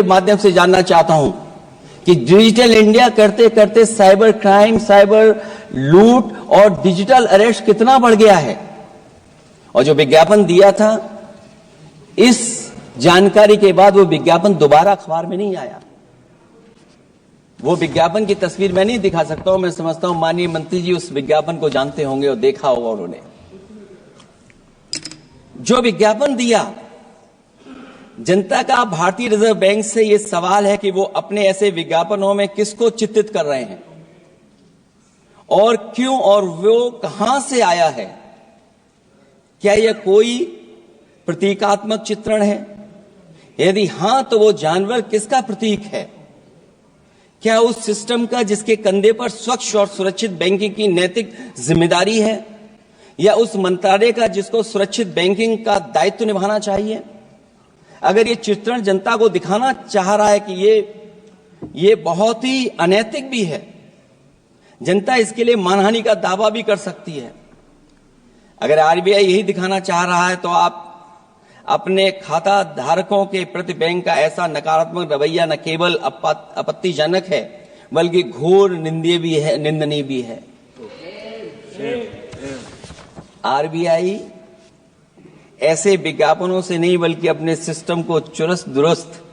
माध्यम से जानना चाहता हूं कि डिजिटल इंडिया करते करते साइबर क्राइम, साइबर लूट और डिजिटल अरेस्ट कितना बढ़ गया है। और जो विज्ञापन दिया था, इस जानकारी के बाद वो विज्ञापन दोबारा अखबार में नहीं आया। वो विज्ञापन की तस्वीर मैं नहीं दिखा सकता हूं। मैं समझता हूं माननीय मंत्री जी उस विज्ञापन को जानते होंगे और देखा होगा उन्होंने। जो विज्ञापन दिया, जनता का भारतीय रिजर्व बैंक से यह सवाल है कि वो अपने ऐसे विज्ञापनों में किसको चित्रित कर रहे हैं और क्यों, और वो कहां से आया है। क्या यह कोई प्रतीकात्मक चित्रण है? यदि हां, तो वो जानवर किसका प्रतीक है? क्या उस सिस्टम का जिसके कंधे पर स्वच्छ और सुरक्षित बैंकिंग की नैतिक जिम्मेदारी है, या उस मंत्रालय का जिसको सुरक्षित बैंकिंग का दायित्व निभाना चाहिए? अगर ये चित्रण जनता को दिखाना चाह रहा है कि ये बहुत ही अनैतिक भी है, जनता इसके लिए मानहानि का दावा भी कर सकती है। अगर आरबीआई यही दिखाना चाह रहा है, तो आप अपने खाता धारकों के प्रति बैंक का ऐसा नकारात्मक रवैया न केवल आपत्तिजनक है, बल्कि घोर निंदनीय भी है। आरबीआई ऐसे विज्ञापनों से नहीं, बल्कि अपने सिस्टम को चुस्त दुरुस्त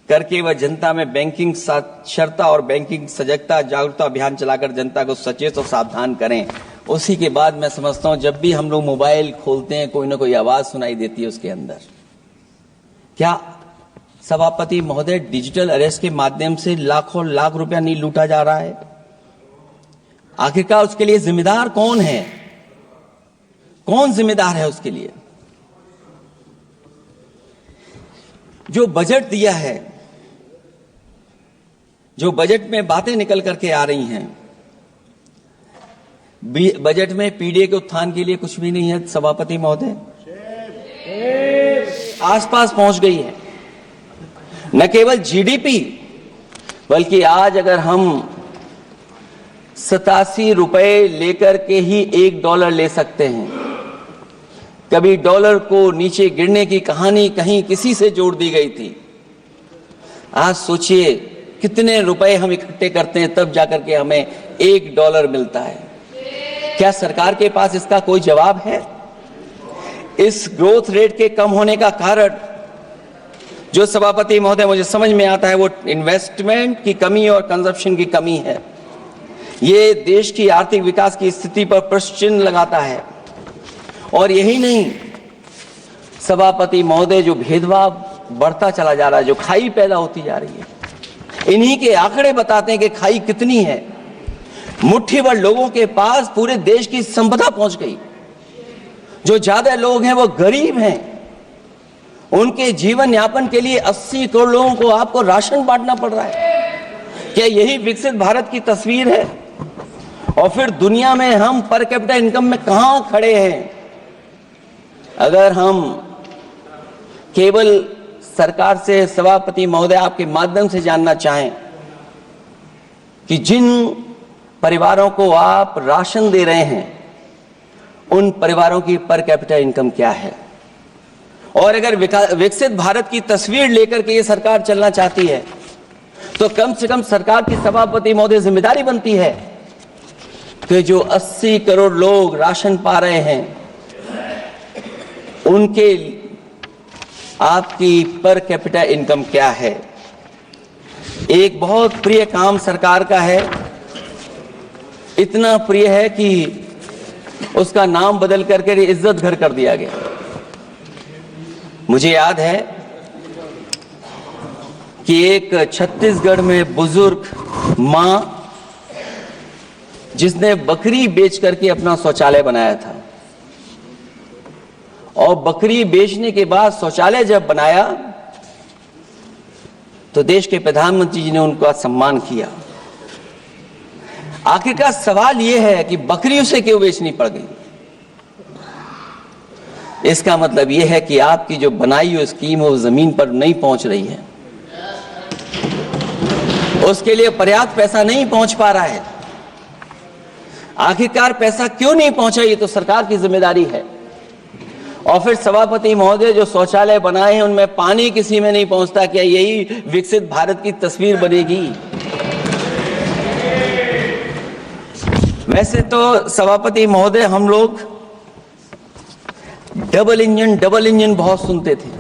करके वह जनता में बैंकिंग साक्षरता और बैंकिंग सजगता जागरूकता अभियान चलाकर जनता को सचेत और सावधान करें। उसी के बाद मैं समझता हूं, जब भी हम लोग मोबाइल खोलते हैं, कोई ना कोई आवाज सुनाई देती है उसके अंदर। क्या सभापति महोदय, डिजिटल अरेस्ट के माध्यम से लाखों लाख रुपया नहीं लूटा जा रहा है? आखिरकार उसके लिए जिम्मेदार कौन है? कौन जिम्मेदार है उसके लिए? जो बजट दिया है, जो बजट में बातें निकल करके आ रही हैं, बजट में पीडीए के उत्थान के लिए कुछ भी नहीं है सभापति महोदय। आसपास पहुंच गई है। न केवल जीडीपी, बल्कि आज अगर हम 87 रुपए लेकर के ही $1 ले सकते हैं। कभी डॉलर को नीचे गिरने की कहानी कहीं किसी से जोड़ दी गई थी। आज सोचिए कितने रुपए हम इकट्ठे करते हैं, तब जाकर के हमें $1 मिलता है। क्या सरकार के पास इसका कोई जवाब है? इस ग्रोथ रेट के कम होने का कारण, जो सभापति महोदय मुझे समझ में आता है, वो इन्वेस्टमेंट की कमी और कंजप्शन की कमी है। ये देश की आर्थिक विकास की स्थिति पर प्रश्न चिन्ह लगाता है। और यही नहीं सभापति महोदय, जो भेदभाव बढ़ता चला जा रहा है, जो खाई पैदा होती जा रही है, इन्हीं के आंकड़े बताते हैं कि खाई कितनी है। मुट्ठी भर लोगों के पास पूरे देश की संपदा पहुंच गई। जो ज्यादा लोग हैं वो गरीब हैं। उनके जीवन यापन के लिए 80 करोड़ लोगों को आपको राशन बांटना पड़ रहा है। क्या यही विकसित भारत की तस्वीर है? और फिर दुनिया में हम पर कैपिटा इनकम में कहां खड़े हैं? अगर हम केवल सरकार से, सभापति महोदय, आपके माध्यम से जानना चाहें कि जिन परिवारों को आप राशन दे रहे हैं, उन परिवारों की पर कैपिटा इनकम क्या है? और अगर विकसित भारत की तस्वीर लेकर के ये सरकार चलना चाहती है, तो कम से कम सरकार की सभापति महोदय जिम्मेदारी बनती है कि जो 80 करोड़ लोग राशन पा रहे हैं, उनके आपकी पर कैपिटा इनकम क्या है? एक बहुत प्रिय काम सरकार का है, इतना प्रिय है कि उसका नाम बदल करके इज्जत घर कर दिया गया। मुझे याद है कि एक छत्तीसगढ़ में बुजुर्ग मां, जिसने बकरी बेच करके अपना शौचालय बनाया था, और बकरी बेचने के बाद शौचालय जब बनाया, तो देश के प्रधानमंत्री जी ने उनका सम्मान किया। आखिरकार सवाल यह है कि बकरी उसे क्यों बेचनी पड़ गई? इसका मतलब यह है कि आपकी जो बनाई हुई स्कीम है वो जमीन पर नहीं पहुंच रही है। उसके लिए पर्याप्त पैसा नहीं पहुंच पा रहा है। आखिरकार पैसा क्यों नहीं पहुंचा, ये तो सरकार की जिम्मेदारी है। और फिर सभापति महोदय जो शौचालय बनाए हैं उनमें पानी किसी में नहीं पहुंचता, क्या यही विकसित भारत की तस्वीर बनेगी? वैसे तो सभापति महोदय हम लोग डबल इंजन बहुत सुनते थे,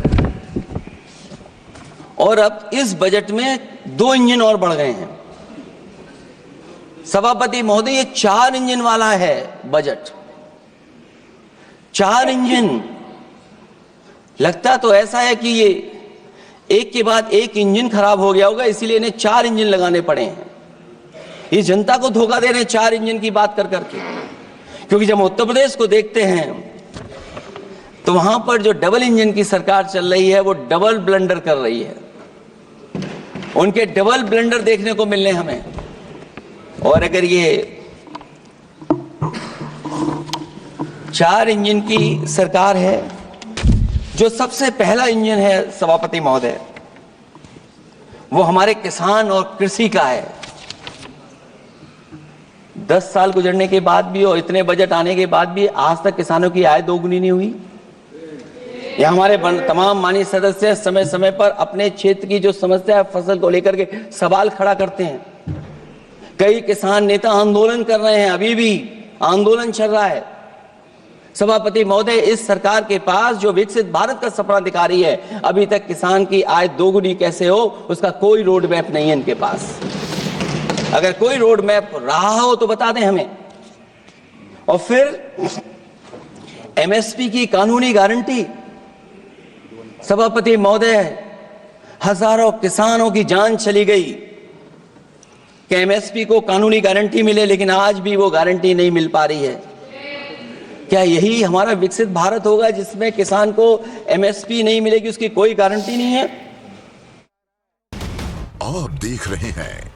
और अब इस बजट में 2 इंजन और बढ़ गए हैं। सभापति महोदय, ये 4 इंजन वाला है बजट। 4 इंजन। लगता तो ऐसा है कि ये एक के बाद एक इंजन खराब हो गया होगा, इसीलिए इन्हें 4 इंजन लगाने पड़े हैं। ये जनता को धोखा दे रहे हैं 4 इंजन की बात कर करके। क्योंकि जब उत्तर प्रदेश को देखते हैं तो वहां पर जो डबल इंजन की सरकार चल रही है वो डबल ब्लंडर कर रही है। उनके डबल ब्लंडर देखने को मिलने हमें। और अगर ये 4 इंजन की सरकार है, जो सबसे पहला इंजन है सभापति महोदय, वो हमारे किसान और कृषि का है। 10 साल गुजरने के बाद भी और इतने बजट आने के बाद भी आज तक किसानों की आय दोगुनी नहीं हुई। यह हमारे तमाम माननीय सदस्य समय समय पर अपने क्षेत्र की जो समस्या है फसल को लेकर के सवाल खड़ा करते हैं। कई किसान नेता आंदोलन कर रहे हैं, अभी भी आंदोलन चल रहा है। सभापति महोदय, इस सरकार के पास जो विकसित भारत का सपना दिखा रही है, अभी तक किसान की आय दोगुनी कैसे हो उसका कोई रोड मैप नहीं है इनके पास। अगर कोई रोड मैप रहा हो तो बता दें हमें। और फिर एमएसपी की कानूनी गारंटी। सभापति महोदय, हजारों किसानों की जान चली गई कि एमएसपी को कानूनी गारंटी मिले, लेकिन आज भी वो गारंटी नहीं मिल पा रही है। क्या यही हमारा विकसित भारत होगा जिसमें किसान को एमएसपी नहीं मिलेगी, उसकी कोई गारंटी नहीं है? आप देख रहे हैं